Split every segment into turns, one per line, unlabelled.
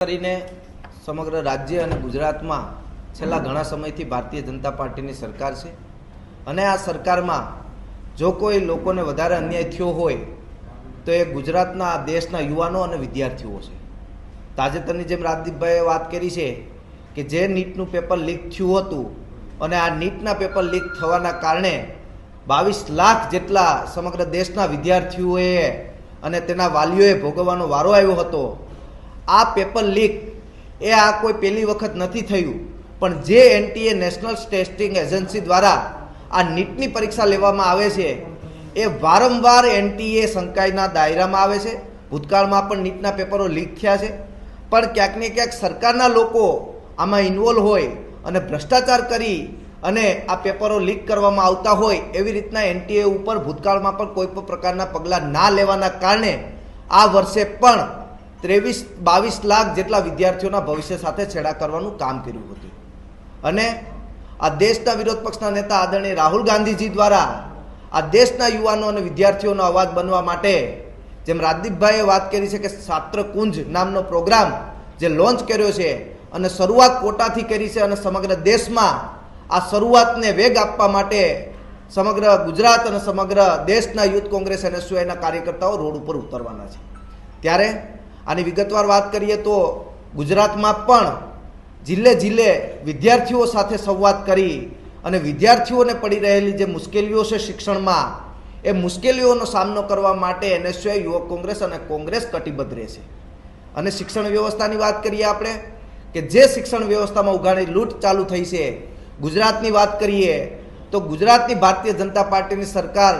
કરીને સમગ્ર રાજ્ય અને ગુજરાતમાં છેલ્લા ઘણા સમયથી ભારતીય જનતા પાર્ટીની સરકાર છે અને આ સરકારમાં જો કોઈ લોકોને વધારે અન્યાય થયો હોય તો એ ગુજરાતના દેશના યુવાનો અને વિદ્યાર્થીઓ છે। તાજેતરની જેમ રાજદીપભાઈએ વાત કરી છે કે જે નીટનું પેપર લીક થયું હતું અને આ નીટના પેપર લીક થવાના કારણે 22 લાખ જેટલા સમગ્ર દેશના વિદ્યાર્થીઓએ અને તેના વાલીઓએ ભોગવવાનો વારો આવ્યો હતો। આ પેપર લીક એ આ કોઈ પહેલી વખત નથી થયું, પણ જે એનટીએ નેશનલ ટેસ્ટિંગ એજન્સી દ્વારા આ નીટની પરીક્ષા લેવામાં આવે છે એ વારંવાર એનટીએ શંકાના દાયરામાં આવે છે। ભૂતકાળમાં પણ નીટના પેપરો લીક થયા છે, પણ ક્યાંક ને ક્યાંક સરકારના લોકો આમાં ઇન્વોલ્વ હોય અને ભ્રષ્ટાચાર કરી અને આ પેપરો લીક કરવામાં આવતા હોય એવી રીતના એનટીએ ઉપર ભૂતકાળમાં પણ કોઈ પણ પ્રકારના પગલાં ના લેવાના કારણે આ વર્ષે પણ 23-22 લાખ જેટલા વિદ્યાર્થીઓના ભવિષ્ય સાથે છેડા કરવાનું કામ કર્યું હતું અને આ દેશના વિરોધ પક્ષના નેતા આદરણીય રાહુલ ગાંધીજી દ્વારા આ દેશના યુવાનો અને વિદ્યાર્થીઓનો અવાજ બનવા માટે જેમ રાજદીપભાઈએ વાત કરી છે કે છાત્રકુંજ નામનો પ્રોગ્રામ જે લોન્ચ કર્યો છે અને શરૂઆત કોટાથી કરી છે અને સમગ્ર દેશમાં આ શરૂઆતને વેગ આપવા માટે સમગ્ર ગુજરાત અને સમગ્ર દેશના યુથ કોંગ્રેસ એનએસયુઆઈના કાર્યકર્તાઓ રોડ ઉપર ઉતરવાના છે। ત્યારે આની વિગતવાર વાત કરીએ તો ગુજરાતમાં પણ જિલ્લે જિલ્લે વિદ્યાર્થીઓ સાથે સંવાદ કરી અને વિદ્યાર્થીઓને પડી રહેલી જે મુશ્કેલીઓ છે શિક્ષણમાં એ મુશ્કેલીઓનો સામનો કરવા માટે એનએસયુઆઈ યુવક કોંગ્રેસ અને કોંગ્રેસ કટિબદ્ધ રહેશે। અને શિક્ષણ વ્યવસ્થાની વાત કરીએ આપણે કે જે શિક્ષણ વ્યવસ્થામાં ઉઘાડી લૂંટ ચાલુ થઈ છે, ગુજરાતની વાત કરીએ તો ગુજરાતની ભારતીય જનતા પાર્ટીની સરકાર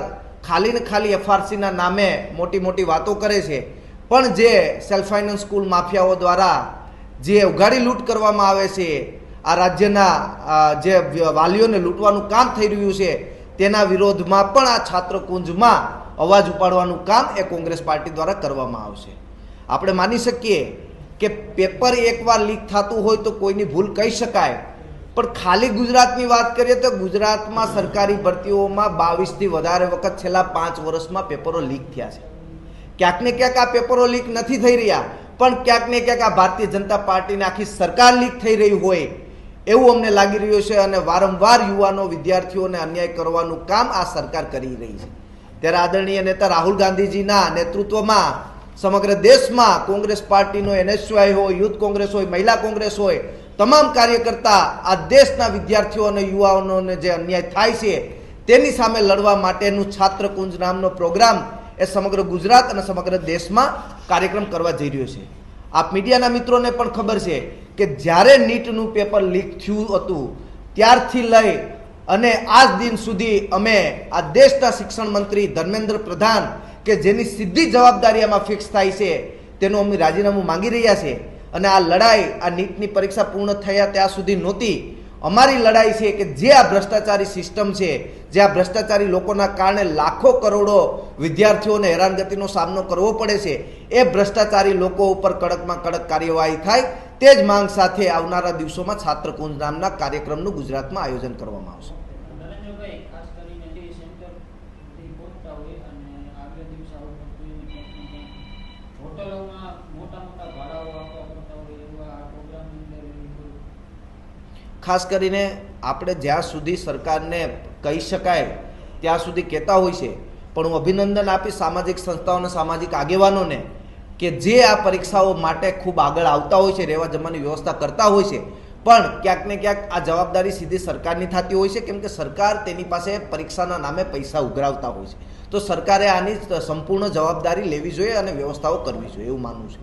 ખાલી ને ખાલી એફઆરસીના નામે મોટી મોટી વાતો કરે છે, પણ જે સેલ્ફ ફાઇનાન્સ સ્કૂલ માફિયાઓ દ્વારા જે ઉઘાડી લૂંટ કરવામાં આવે છે, આ રાજ્યના જે વાલીઓને લૂંટવાનું કામ થઈ રહ્યું છે તેના વિરોધમાં પણ આ છાત્રકુંજમાં અવાજ ઉપાડવાનું કામ એ કોંગ્રેસ પાર્ટી દ્વારા કરવામાં આવશે। આપણે માની શકીએ કે પેપર એકવાર લીક થતું હોય તો કોઈની ભૂલ કહી શકાય, પણ ખાલી ગુજરાતની વાત કરીએ તો ગુજરાતમાં સરકારી ભરતીઓમાં 22થી વધારે વખત છેલ્લા 5 વર્ષમાં પેપરો લીક થયા છે। ક્યાંક ને ક્યાંક આ પેપરો લીક નથી થઈ રહ્યા, પણ ક્યાંક ને ક્યાંક આ ભારતીય જનતા પાર્ટીની આખી સરકાર લીક થઈ રહી હોય એવું અમને લાગી રહ્યું છે અને વારંવાર યુવાનો વિદ્યાર્થીઓને અન્યાય કરવાનું કામ આ સરકાર કરી રહી છે। ત્યારે આદરણીય નેતા રાહુલ ગાંધીજીના નેતૃત્વમાં સમગ્ર દેશમાં કોંગ્રેસ પાર્ટીનો એનએસયુઆઈ હોય, યુથ કોંગ્રેસ હોય, મહિલા કોંગ્રેસ હોય, તમામ કાર્યકર્તા આ દેશના વિદ્યાર્થીઓ અને યુવાનોને જે અન્યાય થાય છે તેની સામે લડવા માટેનું છાત્રકુંજ નામનો પ્રોગ્રામ એ સમગ્ર ગુજરાત અને સમગ્ર દેશમાં કાર્યક્રમ કરવા જઈ રહ્યો છે। આપ મીડિયાના મિત્રોને પણ ખબર છે કે જ્યારે નીટનું પેપર લીક થયું હતું ત્યારથી લઈ અને આજ દિન સુધી અમે આ દેશના શિક્ષણ મંત્રી ધર્મેન્દ્ર પ્રધાન કે જેની સીધી જવાબદારી આમાં ફિક્સ થાય છે તેનું અમે રાજીનામું માંગી રહ્યા છે અને આ લડાઈ આ નીટની પરીક્ષા પૂર્ણ થયા ત્યાં સુધી નહોતી। અમારી લડાઈ છે કે જે આ ભ્રષ્ટાચારી સિસ્ટમ છે, જે આ ભ્રષ્ટાચારી લોકોના કારણે લાખો કરોડો વિદ્યાર્થીઓને હેરાનગતિનો સામનો કરવો પડે છે, એ ભ્રષ્ટાચારી લોકો ઉપર કડકમાં કડક કાર્યવાહી થાય તે જ માંગ સાથે આવનારા દિવસોમાં છાત્રકુંજ નામના કાર્યક્રમનું ગુજરાતમાં આયોજન કરવામાં આવશે। ખાસ કરીને આપણે જ્યાં સુધી સરકારને કહી શકાય ત્યાં સુધી કહેતા હોય છે, પણ હું અભિનંદન આપીશ સામાજિક સંસ્થાઓને, સામાજિક આગેવાનોને કે જે આ પરીક્ષાઓ માટે ખૂબ આગળ આવતા હોય છે, રહેવા જમવાની વ્યવસ્થા કરતા હોય છે, પણ ક્યાંક ને ક્યાંક આ જવાબદારી સીધી સરકારની થતી હોય છે, કેમ કે સરકાર તેની પાસે પરીક્ષાના નામે પૈસા ઉઘરાવતા હોય છે, તો સરકારે આની સંપૂર્ણ જવાબદારી લેવી જોઈએ અને વ્યવસ્થાઓ કરવી જોઈએ એવું માનવું છે।